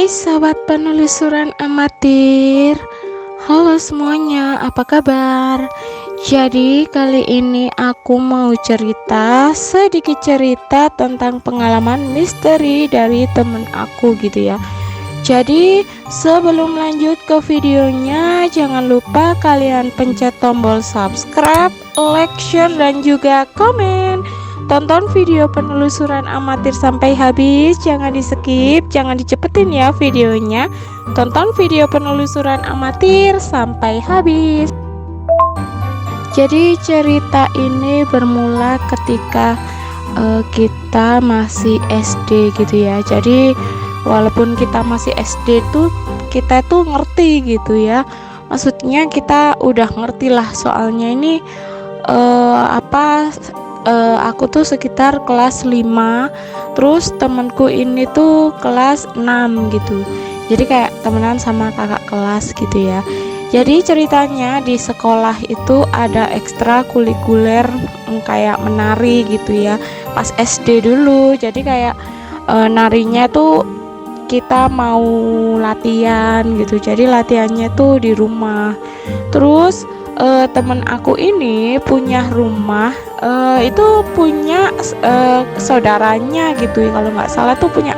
Hai sahabat penelusuran amatir. Halo semuanya, apa kabar? Jadi kali ini aku mau sedikit cerita tentang pengalaman misteri dari temen aku gitu ya. Jadi sebelum lanjut ke videonya, jangan lupa kalian pencet tombol subscribe, like, share, dan juga komen. Tonton video penelusuran amatir sampai habis, jangan di skip, jangan dicepetin ya videonya. Tonton video penelusuran amatir sampai habis. Jadi cerita ini bermula ketika kita masih SD gitu ya. Jadi walaupun kita masih SD tuh kita tuh ngerti gitu ya. Maksudnya kita udah ngerti lah, soalnya ini aku tuh sekitar kelas 5, terus temanku ini tuh kelas 6 gitu. Jadi kayak temenan sama kakak kelas gitu ya. Jadi ceritanya di sekolah itu ada ekstrakurikuler kayak menari gitu ya. Pas SD dulu. Jadi kayak narinya tuh kita mau latihan gitu. Jadi latihannya tuh di rumah. Terus temen aku ini punya rumah, itu punya saudaranya gitu ya, kalau nggak salah tuh punya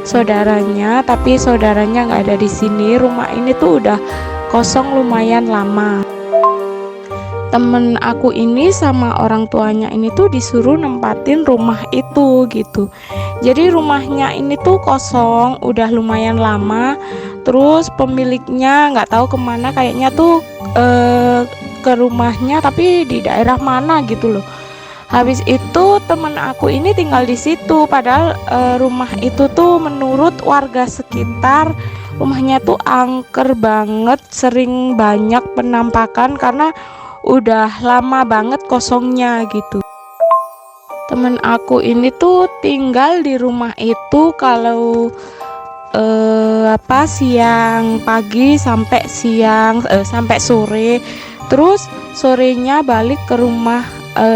saudaranya, tapi saudaranya nggak ada di sini. Rumah ini tuh udah kosong lumayan lama. Temen aku ini sama orang tuanya ini tuh disuruh nempatin rumah itu gitu. Jadi rumahnya ini tuh kosong udah lumayan lama. Terus pemiliknya nggak tahu kemana, kayaknya tuh ke rumahnya tapi di daerah mana gitu loh. Habis itu temen aku ini tinggal di situ, padahal rumah itu tuh menurut warga sekitar rumahnya tuh angker banget, sering banyak penampakan karena udah lama banget kosongnya gitu. Temen aku ini tuh tinggal di rumah itu kalau siang pagi sampai sore, terus sorenya balik ke rumah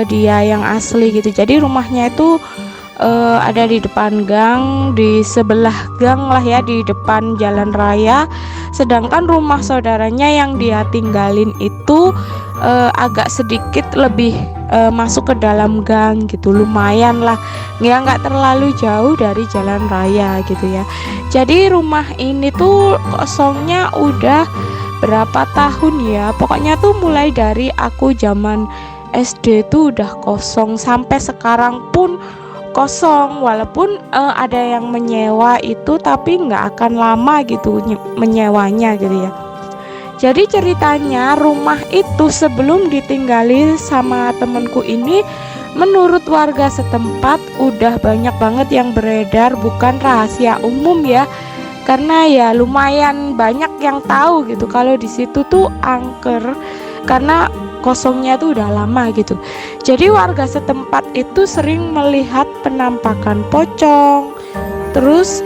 dia yang asli gitu. Jadi rumahnya itu ada di depan gang, di sebelah gang lah ya, di depan jalan raya. Sedangkan rumah saudaranya yang dia tinggalin itu agak sedikit lebih masuk ke dalam gang gitu, lumayan lah, ya nggak terlalu jauh dari jalan raya gitu ya. Jadi rumah ini tuh kosongnya udah berapa tahun ya, pokoknya tuh mulai dari aku zaman SD tuh udah kosong, sampai sekarang pun kosong. Walaupun ada yang menyewa itu, tapi nggak akan lama gitu menyewanya gitu ya. Jadi ceritanya rumah itu sebelum ditinggali sama temenku ini, menurut warga setempat udah banyak banget yang beredar, bukan rahasia umum ya, karena ya lumayan banyak yang tahu gitu kalau di situ tuh angker karena kosongnya tuh udah lama gitu. Jadi warga setempat itu sering melihat penampakan pocong. Terus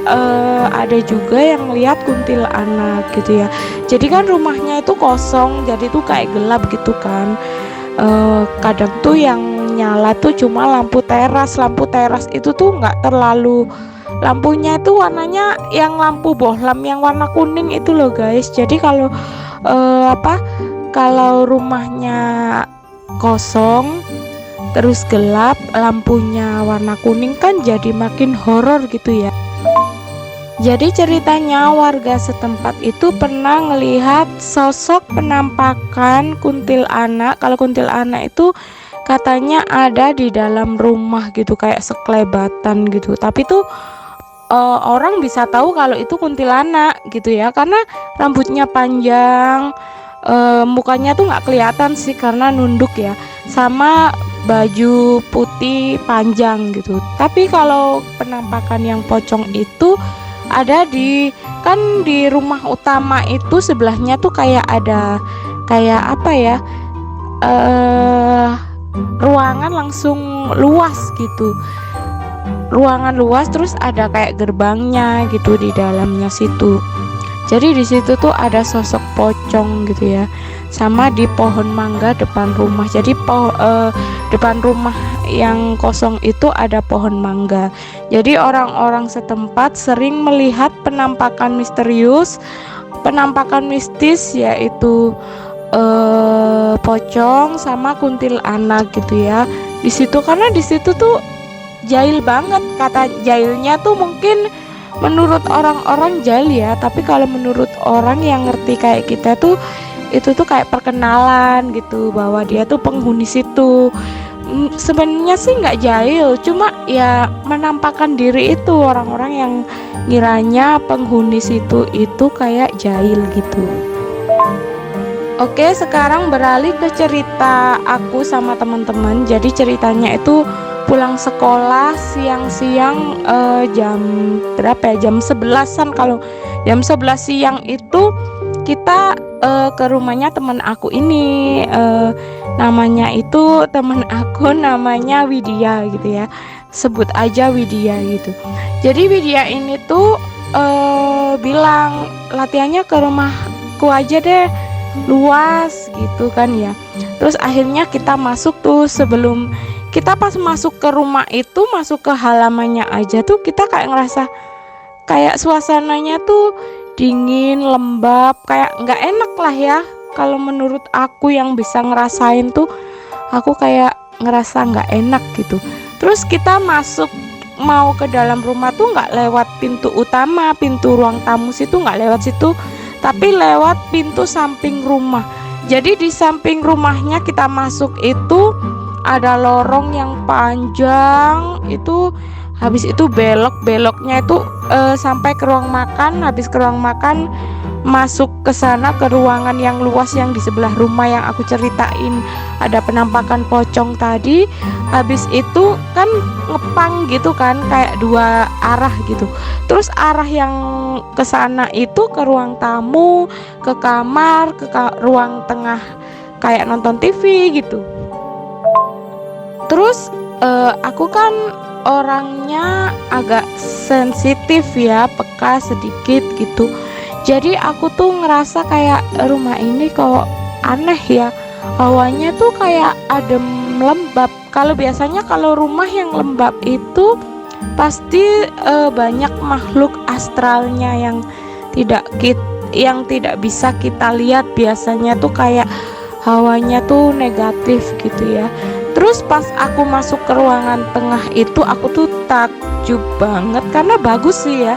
ada juga yang lihat kuntilanak gitu ya. Jadi kan rumahnya itu kosong, jadi tuh kayak gelap gitu kan. Kadang tuh yang nyala tuh cuma lampu teras. Lampu teras itu tuh nggak terlalu, lampunya itu warnanya yang lampu bohlam yang warna kuning itu loh guys. Jadi kalau kalau rumahnya kosong terus gelap, lampunya warna kuning, kan jadi makin horor gitu ya. Jadi ceritanya warga setempat itu pernah ngelihat sosok penampakan kuntilanak. Kalau kuntilanak itu katanya ada di dalam rumah gitu, kayak sekelebatan gitu. Tapi tuh orang bisa tahu kalau itu kuntilanak gitu ya, karena rambutnya panjang, mukanya tuh nggak kelihatan sih karena nunduk ya, sama baju putih panjang gitu. Tapi kalau penampakan yang pocong itu ada di rumah utama itu, sebelahnya tuh kayak ada ruangan langsung luas gitu, ruangan luas, terus ada kayak gerbangnya gitu di dalamnya situ. Jadi di situ tuh ada sosok pocong gitu ya, sama di pohon mangga depan rumah. Jadi depan rumah yang kosong itu ada pohon mangga. Jadi orang-orang setempat sering melihat penampakan misterius, penampakan mistis, yaitu pocong sama kuntilanak gitu ya. Di situ karena di situ tuh jahil banget, kata jahilnya tuh mungkin menurut orang-orang jahil ya, tapi kalau menurut orang yang ngerti kayak kita tuh itu tuh kayak perkenalan gitu bahwa dia tuh penghuni situ. Sebenarnya sih nggak jahil, cuma ya menampakkan diri itu orang-orang yang ngiranya penghuni situ itu kayak jahil gitu. Oke, sekarang beralih ke cerita aku sama teman-teman. Jadi ceritanya itu pulang sekolah siang-siang, jam berapa ya? Jam 11-an. Kalau jam 11 siang itu kita ke rumahnya teman aku ini, namanya itu teman aku namanya Widya gitu ya. Sebut aja Widya gitu. Jadi Widya ini tuh bilang latihannya ke rumahku aja deh, luas gitu kan ya. Terus akhirnya kita masuk tuh. Sebelum kita pas masuk ke rumah itu, masuk ke halamannya aja tuh kita kayak ngerasa kayak suasananya tuh dingin, lembab, kayak nggak enak lah ya. Kalau menurut aku yang bisa ngerasain tuh, aku kayak ngerasa nggak enak gitu. Terus kita masuk mau ke dalam rumah tuh nggak lewat pintu utama, pintu ruang tamu situ nggak lewat situ, tapi lewat pintu samping rumah. Jadi di samping rumahnya kita masuk itu ada lorong yang panjang itu. Habis itu beloknya itu sampai ke ruang makan. Habis ke ruang makan masuk ke sana, ke ruangan yang luas yang di sebelah rumah yang aku ceritain ada penampakan pocong tadi. Habis itu kan ngepang gitu kan, kayak dua arah gitu. Terus arah yang ke sana itu ke ruang tamu, ke kamar, ke ruang tengah kayak nonton TV gitu. Terus aku kan orangnya agak sensitif ya, peka sedikit gitu. Jadi aku tuh ngerasa kayak rumah ini kok aneh ya, hawanya tuh kayak adem, lembab. Kalau biasanya kalau rumah yang lembab itu pasti banyak makhluk astralnya yang tidak bisa kita lihat. Biasanya tuh kayak hawanya tuh negatif gitu ya. Terus pas aku masuk ke ruangan tengah itu, aku tuh takjub banget karena bagus sih ya.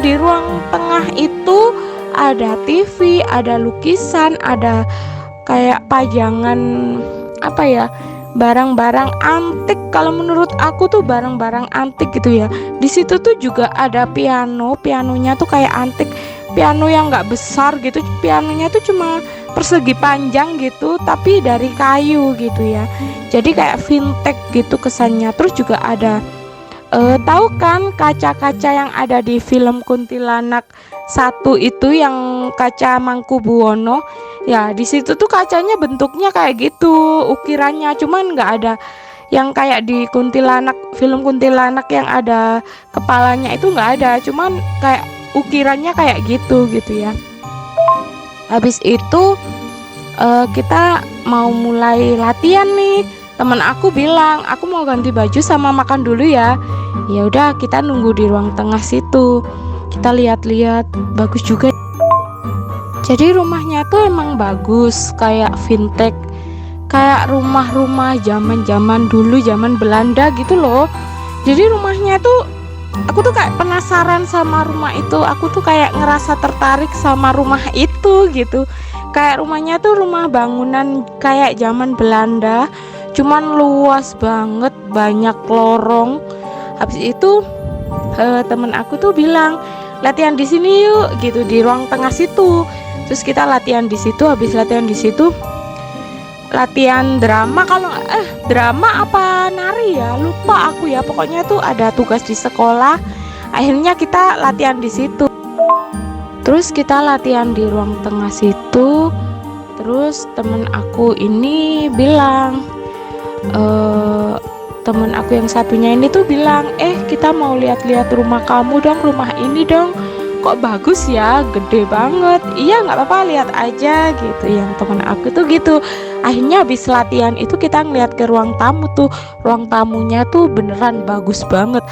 Di ruang tengah itu ada TV, ada lukisan, ada kayak pajangan apa ya, barang-barang antik. Kalau menurut aku tuh barang-barang antik gitu ya. Di situ tuh juga ada pianonya tuh kayak antik, piano yang nggak besar gitu. Pianonya tuh cuma persegi panjang gitu, tapi dari kayu gitu ya. Jadi kayak vintage gitu kesannya. Terus juga ada tahu kan kaca-kaca yang ada di film Kuntilanak 1 itu, yang kaca Mangkubuwono ya. Di situ tuh kacanya bentuknya kayak gitu, ukirannya. Cuman nggak ada yang kayak di film Kuntilanak yang ada kepalanya itu, nggak ada. Cuman kayak ukirannya kayak gitu ya. Habis itu kita mau mulai latihan nih. Temen aku bilang, aku mau ganti baju sama makan dulu ya. Ya udah, kita nunggu di ruang tengah situ. Kita lihat-lihat, bagus juga. Jadi rumahnya tuh emang bagus, kayak vintage, kayak rumah-rumah zaman-zaman dulu, zaman Belanda gitu loh. Jadi rumahnya tuh, aku tuh kayak penasaran sama rumah itu. Aku tuh kayak ngerasa tertarik sama rumah itu gitu. Kayak rumahnya tuh rumah bangunan kayak zaman Belanda, cuman luas banget, banyak lorong. Habis itu temen aku tuh bilang, latihan di sini yuk gitu, di ruang tengah situ. Terus kita latihan di situ. Habis latihan di situ, latihan drama, kalau drama apa nari ya, lupa aku ya. Pokoknya tuh ada tugas di sekolah. Akhirnya kita latihan di situ. Terus kita latihan di ruang tengah situ. Terus temen aku ini bilang, temen aku yang satunya ini tuh bilang, kita mau lihat-lihat rumah kamu dong, rumah ini dong, kok bagus ya, gede banget. Iya nggak apa-apa, lihat aja gitu. Yang temen aku tuh gitu. Akhirnya habis latihan itu kita ngeliat ke ruang tamu tuh. Ruang tamunya tuh beneran bagus banget.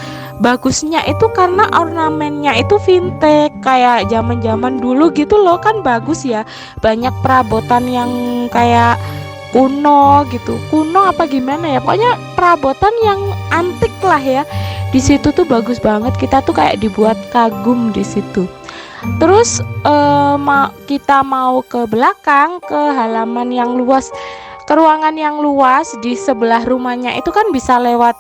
Bagusnya itu karena ornamennya itu vintage, kayak zaman-zaman dulu gitu loh, kan bagus ya. Banyak perabotan yang kayak kuno gitu. Kuno apa gimana ya? Pokoknya perabotan yang antik lah ya. Di situ tuh bagus banget, kita tuh kayak dibuat kagum di situ. Terus kita mau ke belakang, ke halaman yang luas, ke ruangan yang luas di sebelah rumahnya itu kan bisa lewat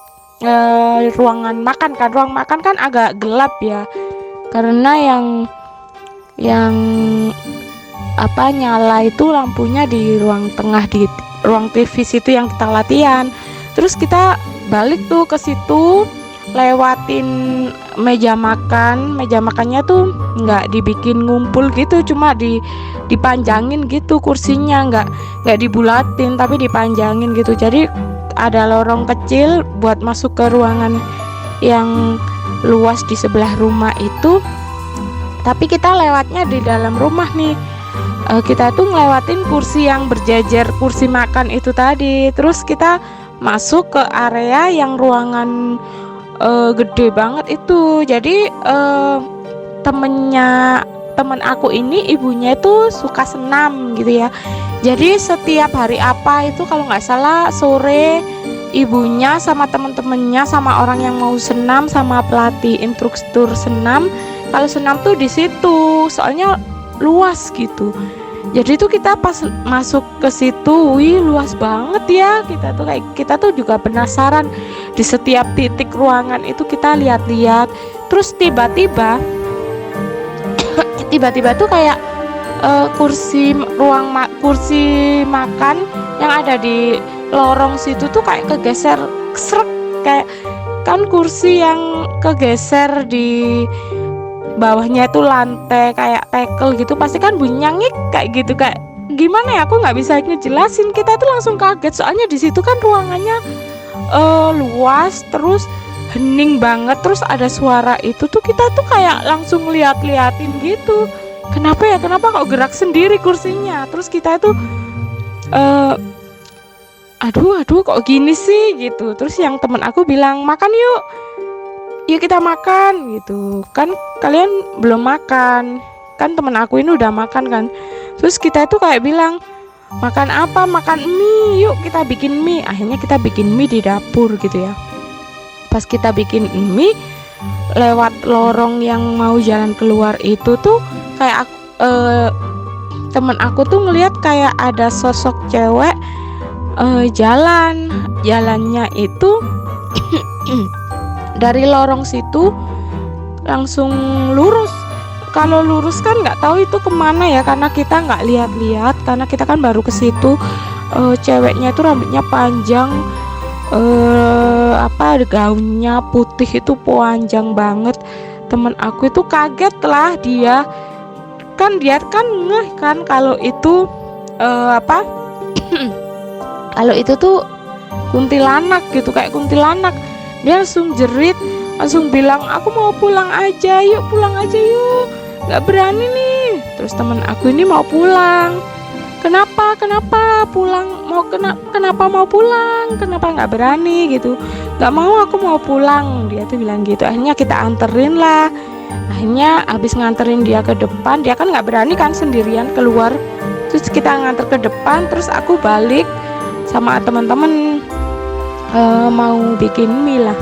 ruangan makan kan. Ruang makan kan agak gelap ya, karena yang apa nyala itu lampunya di ruang tengah, di ruang TV situ yang kita latihan. Terus kita balik tuh ke situ, lewatin meja makan. Meja makannya tuh nggak dibikin ngumpul gitu, cuma dipanjangin gitu kursinya, nggak dibulatin tapi dipanjangin gitu. Jadi ada lorong kecil buat masuk ke ruangan yang luas di sebelah rumah itu, tapi kita lewatnya di dalam rumah nih. Kita tuh ngelewatin kursi yang berjajar, kursi makan itu tadi. Terus kita masuk ke area yang ruangan gede banget itu. Jadi temen aku ini ibunya itu suka senam gitu ya. Jadi setiap hari apa itu kalau nggak salah sore, ibunya sama temen-temennya sama orang yang mau senam sama pelatih instruktur senam, kalau senam tuh di situ soalnya luas gitu. Jadi tuh kita pas masuk ke situ, wih luas banget ya. Kita tuh juga penasaran, di setiap titik ruangan itu kita lihat-lihat. Terus tiba-tiba tuh kayak kursi makan yang ada di lorong situ tuh kayak kegeser srek, kayak kan kursi yang kegeser di bawahnya itu lantai kayak tekel gitu, pasti kan bunyinya ngik kayak gitu. Kayak gimana ya, aku nggak bisa ngejelasin. Kita tuh langsung kaget soalnya di situ kan ruangannya luas, terus hening banget, terus ada suara itu tuh. Kita tuh kayak langsung liatin gitu, kenapa kok gerak sendiri kursinya. Terus kita tuh aduh kok gini sih gitu. Terus yang temen aku bilang, makan yuk kita makan gitu kan, kalian belum makan kan. Temen aku ini udah makan kan. Terus kita itu kayak bilang, makan apa? Makan mie, yuk kita bikin mie. Akhirnya kita bikin mie di dapur gitu ya. Pas kita bikin mie, lewat lorong yang mau jalan keluar itu tuh kayak temen aku tuh ngelihat kayak ada sosok cewek jalannya itu dari lorong situ langsung lurus. Kalau lurus kan nggak tahu itu kemana ya, karena kita nggak lihat-lihat, karena kita kan baru ke situ. Ceweknya itu rambutnya panjang, gaunnya putih itu panjang banget. Temen aku itu kaget lah, dia kan ngeh kan kalau itu kalau itu tuh kuntilanak gitu, kayak kuntilanak. Dia langsung jerit, langsung bilang, aku mau pulang aja, yuk pulang aja yuk, nggak berani nih. Terus temen aku ini mau pulang. Kenapa pulang? Kenapa mau pulang? Kenapa nggak berani gitu? Nggak mau, aku mau pulang. Dia tuh bilang gitu. Akhirnya kita anterin lah. Akhirnya habis nganterin dia ke depan, dia kan nggak berani kan sendirian keluar. Terus kita nganter ke depan, terus aku balik sama teman-teman mau bikin mie lah.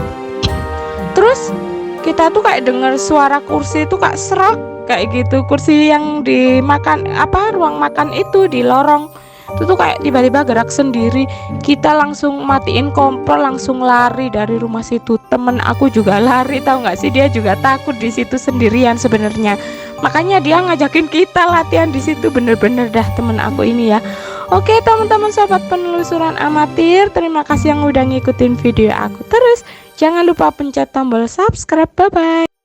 Terus kita tuh kayak dengar suara kursi itu kayak serak kayak gitu. Kursi yang dimakan ruang makan itu di lorong itu tuh kayak tiba-tiba gerak sendiri. Kita langsung matiin kompor, langsung lari dari rumah situ. Temen aku juga lari, tahu nggak sih, dia juga takut di situ sendirian sebenarnya. Makanya dia ngajakin kita latihan di situ. Bener-bener dah temen aku ini ya. Oke teman-teman sobat penelusuran amatir, terima kasih yang udah ngikutin video aku terus. Jangan lupa pencet tombol subscribe. Bye bye.